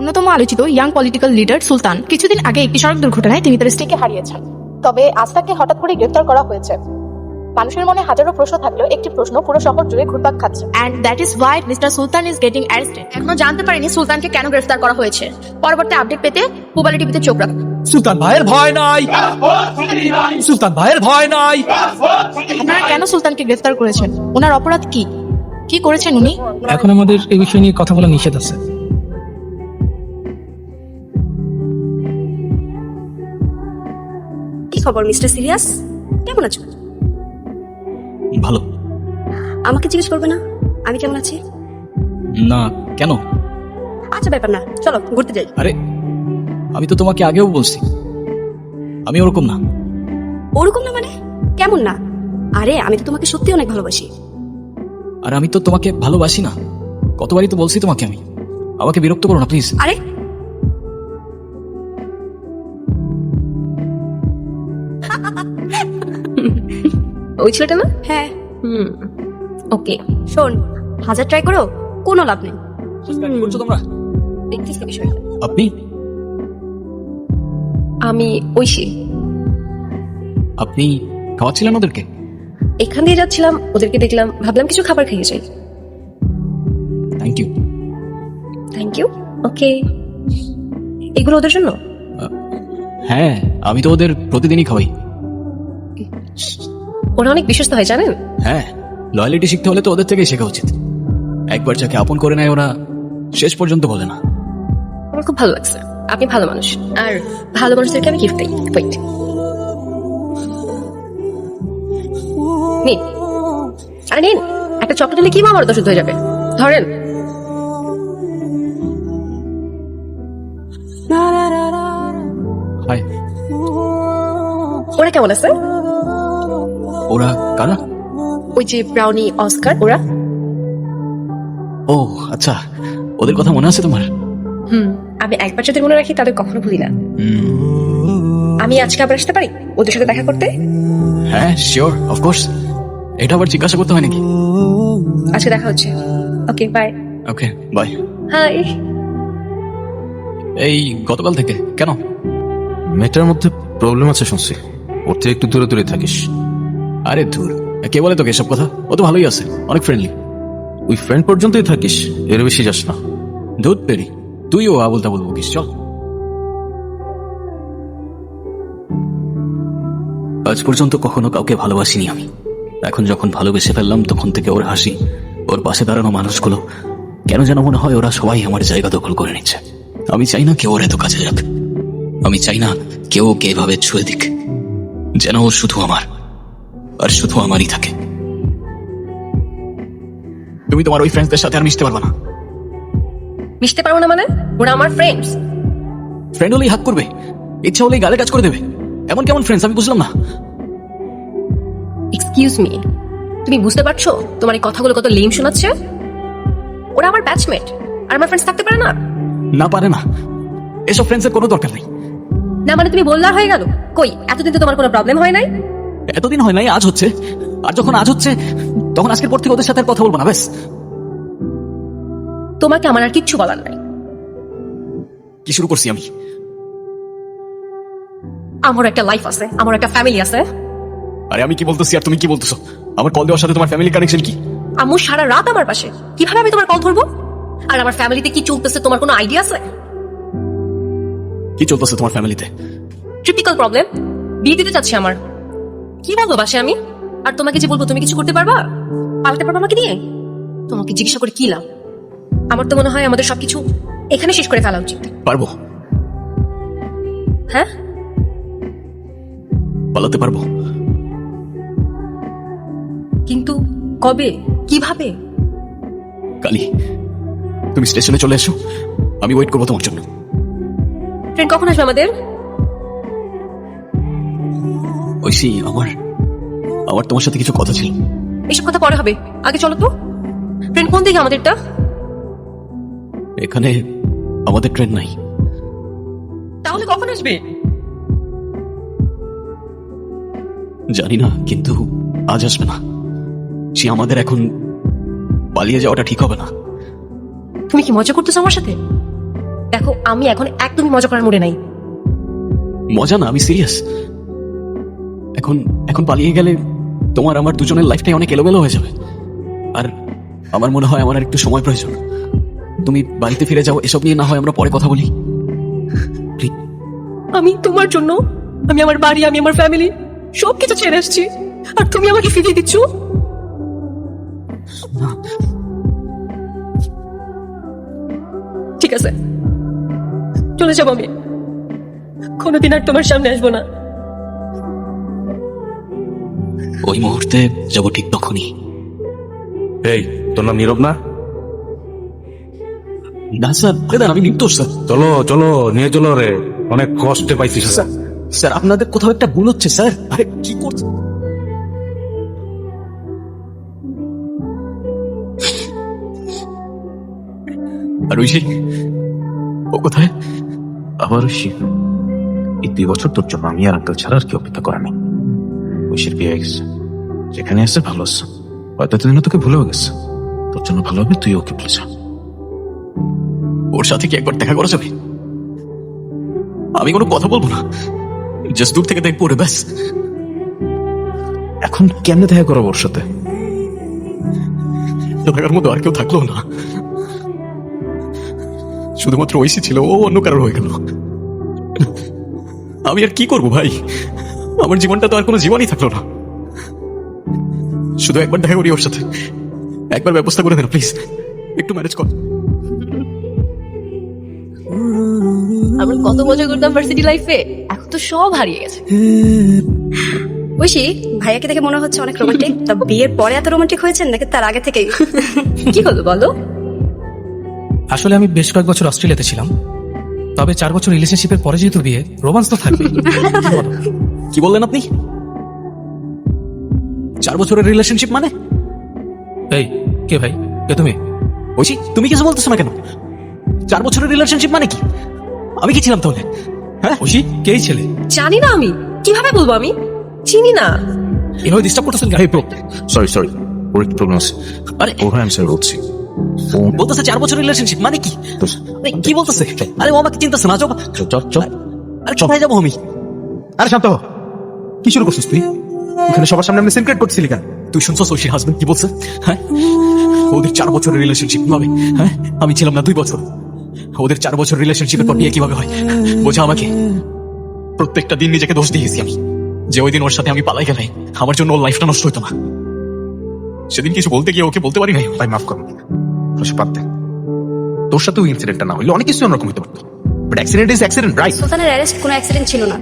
অন্যতম আলোচিত young political leader সুলতান কিছুদিন আগে একটি সড়ক দুর্ঘটনায় তিনি তার স্ত্রীকে হারিয়েছেন। তবে আজ তাকে হঠাৎ করে গ্রেফতার করা হয়েছে। মানুষের মনে হাজারো প্রশ্ন থাকলেও একটি প্রশ্ন পুরো শহর জুড়ে ঘুরপাক খাচ্ছে, and that is why mister Sultan is getting arrested. এখনো জানতে পারিনি সুলতানকে কেন গ্রেফতার করা হয়েছে। পরবর্তী আপডেট পেতে পুবালি টিভিতে চোখ রাখুন। সুলতান ভাইয়ের ভয় নাই, সুলতান ভাইয়ের ভয় নাই। আপনারা কেন সুলতানকে গ্রেফতার করেছেন? ওনার অপরাধ কি? কি করেছেন উনি? এখন আমাদের এই বিষয় নিয়ে কথা বলা নিষেধ আছে। কি খবর মিস্টার সিরিয়াস, কেমন আছো? ভালো। আমাকে জিজ্ঞেস করবে না আমি কেমন আছি? না কেন? আচ্ছা ব্যাপার না, চলো ঘুরতে যাই। আরে আমি তো তোমাকে আগেও বলছি আমি ওরকম না। ওরকম না মানে কেমন না? আরে আমি তো তোমাকে সত্যি অনেক ভালোবাসি। আর আমি তো তোমাকে ভালোবাসি না, কতবারই তো বলছি তোমাকে। আমি আমাকে বিরক্ত করো না প্লিজ। আরে ওই ছেলেটা না? হ্যাঁ। ওকে শোন, 1000 ট্রাই করো কোনো লাভ নেই। করছো তোমরা? দেখছিস কি বিষয়? আপনি আমি ঐশী। আপনি খাওয়াচ্ছিলেন ওদেরকে? এখান দিয়ে যাচ্ছিলাম, ওদেরকে দেখলাম, ভাবলাম কিছু খাবার খেয়ে যাই। Thank you. Thank you. Okay, এগুলো ওদের জন্য? হ্যাঁ আমি তো ওদের প্রতিদিনই খাওয়াই। ওরা অনেক বিশ্বস্ত হয় জানেন। হ্যাঁ, লয়ালিটি শিখতে হলে তো ওদের থেকেই শেখা উচিত। একবার যাকে আপন করে নেয় ওরা শেষ পর্যন্ত বলে না। আমার খুব ভালো লাগছে, আপনি ভালো মানুষ। আর ভালো মানুষদেরকে আমি গিফট দিই। ওয়েট, নিন। আরে নিন, একটা চকলেট নিলে কি আমার দোষ হয়ে যাবে? ধরেন। হাই। ওরা কেমন আছে? ওরা কারা? ওই যে ব্রাউনি, অস্কার, ওরা। ও আচ্ছা, ওদের কথা মনে আছে তোমার? আমি একবার যদি মনে রাখি তাদের কখনো ভুলি না। আমি আজকে আবার আসতে পারি ওদের সাথে দেখা করতে? হ্যাঁ শিওর, অফকোর্স। এটা আবার জিজ্ঞাসা করতে হয় নাকি? আজকে দেখা হচ্ছে। Okay bye. Okay bye. Hi. এই গতকাল থেকে কেন? মেয়েটার মধ্যে প্রবলেম আছে শুনছি, ওর থেকে একটু দূরে দূরে থাকিস। আরে ধুর, কে বলে তোকে এসব কথা? ও তো ভালোই আছে, অনেক ফ্রেন্ডলি। ওই ফ্রেন্ড পর্যন্তই থাকিস, এর বেশি যাস না। দুধ পেরি, তুইও আবুল তাবুল বকিস। চল। আজ পর্যন্ত কখনো কাউকে ভালোবাসিনি আমি। এখন যখন ভালোবেসে ফেললাম তখন থেকে ওর হাসি, ওর পাশে দাঁড়ানো মানুষগুলো, কেন যেন মনে হয় ওরা সবাই আমার জায়গা দখল করে নিচ্ছে। আমি চাই না কেউ ওর এত কাছে যাক। আমি চাই না কেউ ওকে এভাবে ছুঁয়ে দিক। যেন ও শুধু আমার আর শুধু আমারই থাকে। তুমি তোমার ওই ফ্রেন্ডসদের সাথে আর মিশতে পারবে না। মিশতে পারবো না মানে? ওরা আমার ফ্রেন্ডস। ফ্রেন্ড হলেই হাত করবে, ইচ্ছা হলেই গালে কাজ করে দেবে। এমন কেমন ফ্রেন্ডস আমি বুঝলাম না। এক্সকিউজ মি, তুমি বুঝতে পারছো তোমার এই কথাগুলো কত লেম শোনাচ্ছে? ওরা আমার ব্যাচমেট, আর আমার ফ্রেন্ডস থাকতে পারে না? না পারে না, এসব ফ্রেন্ডসের কোনো দরকার নেই। না মানে তুমি বললা হয়ে গেল? কই এতদিন তো তোমার কোনো প্রবলেম হয় নাই? এতদিন হয় নাই, আজ হচ্ছে। আর যখন আজ হচ্ছে তখন আজকের পর থেকে ওদের সাথে আর কথা বলবো না, ব্যাস। তোমাকে আমার আর কিচ্ছু বলার নাই। কি শুরু করছি আমি? আমার একটা লাইফ আছে, আমার একটা ফ্যামিলি আছে। আরে আমি কি বলতেছি আর তুমি কি বলতেছো? আমার কল দেওয়ার সাথে তোমার ফ্যামিলি কানেকশন কি? আম্মু সারা রাত আমার পাশে, কিভাবে আমি তোমার কল ধরবো? আর আমার ফ্যামিলিতে কি চলতেছে তোমার কোনো আইডিয়া আছে? কি চলতেছে তোমার ফ্যামিলিতে? টিপিক্যাল প্রবলেম, বিয়ে দিতে চাচ্ছি আমার। কি বলবো বাসে আমি? আর তোমাকে যে বলবো তুমি কিছু করতে পারবা? পালাতে পারবা আমাকে নিয়ে? তোমাকে জিজ্ঞাসা করে কি লাভ? আমার তো মনে হয় আমাদের সবকিছু এখানে শেষ করে ফেলা উচিত। পারবো, হ্যাঁ পালাতে পারবো। কিন্তু কবে, কিভাবে? কালি তুমি স্টেশনে চলে এসো, আমি ওয়েট করবো তোমার জন্য। ট্রেন কখন আসবে আমাদের? ঐশী, আমার আমার তোমার সাথে কিছু কথা ছিল। এসব কথা পরে হবে, আগে চলো তো। ট্রেন কোন দিকে আমাদেরটা? এখানে আমাদের ট্রেন নাই। তাহলে কখন আসবে? জানি না, কিন্তু আজ আসবে না। সে আমাদের এখন পালিয়ে যাওয়াটা ঠিক হবে না। তুমি কি মজা করতেছো আমার সাথে? দেখো আমি এখন একদমই মজা করার মুডে নাই। মজা না, আমি সিরিয়াস। এখন এখন পালিয়ে গেলে তোমার আমার দুজনের লাইফটাই অনেক এলোমেলো হয়ে যাবে। আর আমার মনে হয় আমার আর একটু সময় প্রয়োজন। তুমি বাড়িতে ফিরে যাও, এসব নিয়ে না হয় আমরা পরে কথা বলি। Please। আমি তোমার জন্য, আমি আমার বাড়ি, আমি আমার ফ্যামিলি সবকিছু ছেড়ে এসেছি, আর তুমি আমাকে ফিরিয়ে দিচ্ছ। ঠিক আছে, চলে যাবো আমি, কোনোদিন আর তোমার সামনে আসবো না। ওই মুহূর্তে যাব ঠিক তখনই। এই, তোর নাম নীরব না? না স্যার, আমি নির্দোষ স্যার। চলো চলো, নিয়ে চলো রে, অনেক কষ্টে পাইছিস স্যার। স্যার আপনাদের কোথাও একটা ভুল হচ্ছে স্যার। আরে কি করছে? আর ঐশী, ও কোথায়? আবার ঐশী? এই 2 বছর তোর জন্য আমি আর আঙ্কেল ছাড়া আর কি অপেক্ষা করে আমি। ঐশীর বিয়ে হয়ে গেছে, যেখানে আসছে ভালো আছে, হয়তো এতদিনও তোকে ভুলেও গেছে। তোর জন্য ভালো হবে তুই ওকে ভুলে যা। ওর সাথে কি একবার দেখা করা যাবে? আমি কোনো কথা বলবো না, জাস্ট দূর থেকে দেখবো ওরে, ব্যাস। এখন কেমনে দেখা করো ওর সাথে? থাকার মতো আর কেউ থাকলো না, শুধুমাত্র ঐশী ছিল, ও অন্য কারোর হয়ে গেল। আমি আর কি করবো ভাই? আমার জীবনটা তো আর কোনো জীবনই থাকলো না। শুধু একবার দেখা করি ওর সাথে, একবার ব্যবস্থা করে দেন প্লিজ, একটু ম্যানেজ কর। আমরা কত মজা করতাম ভার্সিটি লাইফে, এখন তো সব হারিয়ে গেছে। ঐশী, ভাইয়াকে দেখে মনে হচ্ছে অনেক রোমান্টিক। তা বিয়ের পরে এত রোমান্টিক হয়েছেন নাকি তার আগে থেকেই? কি হলো বলো? আসলে আমি বেশ কয়েক বছর অস্ট্রেলিয়াতে ছিলাম, তবে 4 বছর রিলেশনশিপের পরে যেহেতু বিয়ে, রোমান্স তো থাকবে। কি বললেন আপনি? 4 বছরের রিলেশনশিপ মানে? এই, কে ভাই? কে তুমি? ঐশী, তুমি কিছু বলতেছো না কেন? 4 বছরের রিলেশনশিপ মানে কি? আমি কি ছিলাম তাহলে? হ্যাঁ ঐশী, কেই ছেলে? জানি না আমি, কিভাবে বলবো? আমি চিনি না। এভাবে ডিস্টার্ব করতেছেন কেন? সরি সরি, ওর একটু প্রবলেম আছে। আরে ও ভাই, আমি স্যার বলছি। ও বলতেছে 4 বছরের রিলেশনশিপ মানে কি? আরে কি বলতেছে? আরে ও আমাকে চিন্তাছে না, যাও। চল চল চল। আরে কোথায় যাবো আমি? আরে শান্ত হ। কি শুরু করছিস তুই? এখানে সবার সামনে আমি সিনক্রেট করছিলি কেন? তুই শুনছো ঐশীর হাজবেন্ড কি বলছে? হ্যাঁ, ওদের 4 বছরের রিলেশনশিপ কিভাবে? হ্যাঁ, আমি ছিলাম না 2 বছর। ওদের 4 বছর রিলেশনশিপের পর বিয়ে কিভাবে হয়? বোঝা আমাকে। প্রত্যেকটা দিন নিজেকে দোষ দিয়েছি আমি, যে ওই দিন ওর সাথে আমি পালাই গেলে আমার জন্য ওর লাইফটা নষ্ট হতো না। সেদিন কিছু বলতে গিয়ে ওকে বলতে পারি নাই। ভাই মাফ কর, সে বাদ দে। তোর সাথে ওই ইনসিডেন্টটা না হইলে অনেক কিছু অন্যরকম হতে পারতো, but accident is accident, right? সুলতানের অ্যারেস্ট কোনো অ্যাক্সিডেন্ট ছিল না।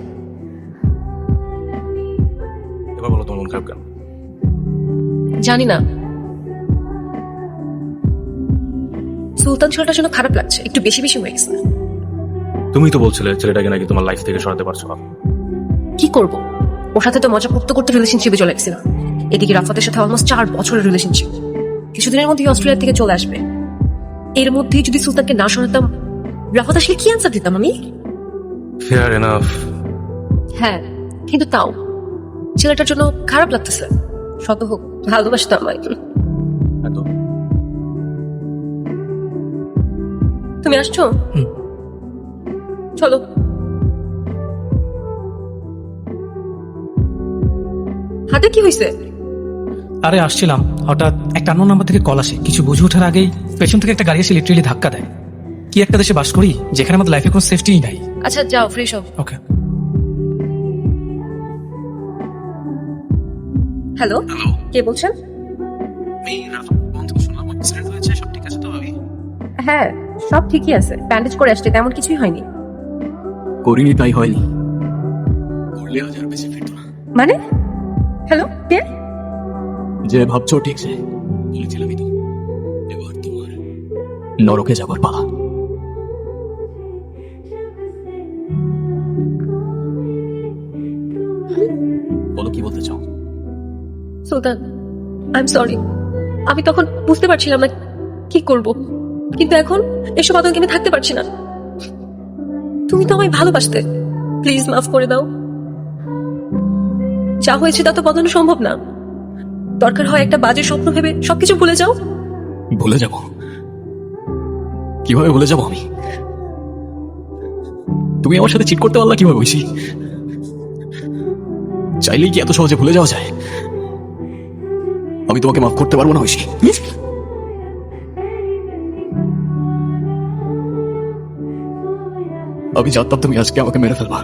এবার বলো তোমার মন খারাপ কেন? জানি না, সুলতান ছেলেটার জন্য খারাপ লাগছে, একটু বেশি বেশি হয়ে গেছে। তুমি তো বলছিলে ছেলেটাকে নাকি তোমার লাইফ থেকে সরাতে পারছো না। কি করব, ওর সাথে তো মজা করতে করতে রিলেশনশিপে চলে গেছিলাম। এদিকে রাফাতের সাথে অলমোস্ট 4 বছরের রিলেশনশিপ, কিছুদিনের মধ্যেই অস্ট্রেলিয়া থেকে চলে আসবে। এর মধ্যেই যদি সুলতানকে না সরাতাম, রাফাত আসলে কি অ্যান্সার দিতাম আমি? Fair enough. হ্যাঁ, কিন্তু তাও ছেলেটার জন্য খারাপ লাগতেছে। শত হোক, ভালোবাসতো আমায়। তুমি আসছো? চলো। হাতে কি হয়েছে? আরে আসছিলাম, হঠাৎ একটা আননোন নাম্বার থেকে কল আসে। কিছু বুঝে ওঠার আগেই পেছন থেকে একটা গাড়ি এসে লিটারেলি ধাক্কা দেয়। কি একটা দেশে বাস করি যেখানে আমাদের লাইফে কোনো সেফটিই নাই। আচ্ছা যাও, ফ্রেশ হও। ওকে। হ্যালো, কে বলছেন? হ্যাঁ, সব ঠিকই আছে, ব্যান্ডেজ করে আসছে, তেমন কিছুই হয়নি। করিনি তাই হয়নি, করলে আজ আর বেঁচে ফিরতো না। মানে? হ্যালো, কে? যে ভাবছো ঠিক সে, বলেছিলামই তো, এবার তোমার নরকে যাবার পালা। বলো কি বলতে চাও? সুলতান, আই এম সরি। আমি তখন বুঝতে পারছিলাম না কি করব, কিন্তু এখন এসব আতঙ্কে আমি থাকতে পারছি না। তুমি তো আমায় ভালোবাসতে, প্লিজ মাফ করে দাও। যা হয়েছে তা তো বদলানো সম্ভব না। দরকার হয় একটা বাজে স্বপ্ন ভেবে সবকিছু ভুলে যাও। ভুলে যাব? কিভাবে ভুলে যাব আমি? তুমি আমার সাথে চিট করতে পারলা কিভাবে ঐশী? চাইলেই কি এত সহজে ভুলে যাওয়া যায়? আমি তোমাকে মাফ করতে পারবো না ঐশী। আমি জানতাম তুমি আজকে আমাকে মেরে ফেলবা।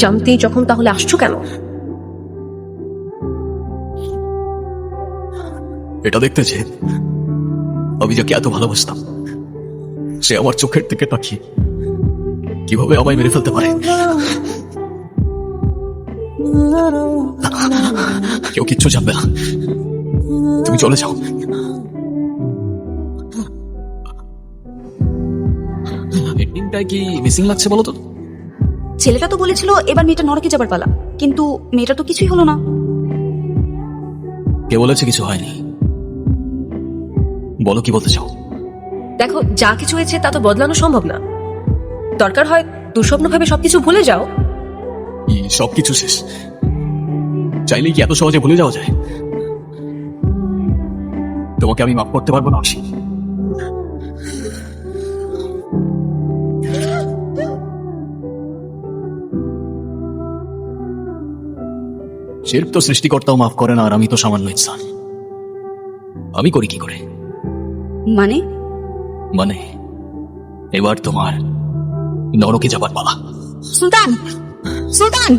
জানতেই যখন তাহলে আসছো কেন? এটা দেখতে যে আমি যাকে এত ভালোবাসতাম সে আমার চোখের দিকে তাকিয়ে কিভাবে আমায় মেরে ফেলতে পারে। কেউ কিচ্ছু জানবে না, তুমি চলে যাও। এন্ডিংটায় কি মিসিং লাগছে বলো তো? ছেলেটা তো বলেছিল এবার মেয়েটা নরকে যাবার পালা, কিন্তু মেয়েটা তো কিছুই হলো না। কে বলেছে কিছু হয়নি? বলো কি বলতে চাও? দেখো, যা কিছু হয়েছে তা তো বদলানো সম্ভব না। দরকার হয় দুঃস্বপ্ন ভাবে সবকিছু ভুলে যাও। সবকিছু শেষ, চাইলেই কি এত সহজে ভুলে যাওয়া যায়? তোমাকে আমি মাফ করতে পারবো না ঐশী। শিরক তো সৃষ্টিকর্তাও মাফ করে না, আর আমি তো সামান্য ইনসান। আমি করি কি করে? মানে মানে এবার তোমার নরকে যাবার পালা। সুলতান, সুলতান!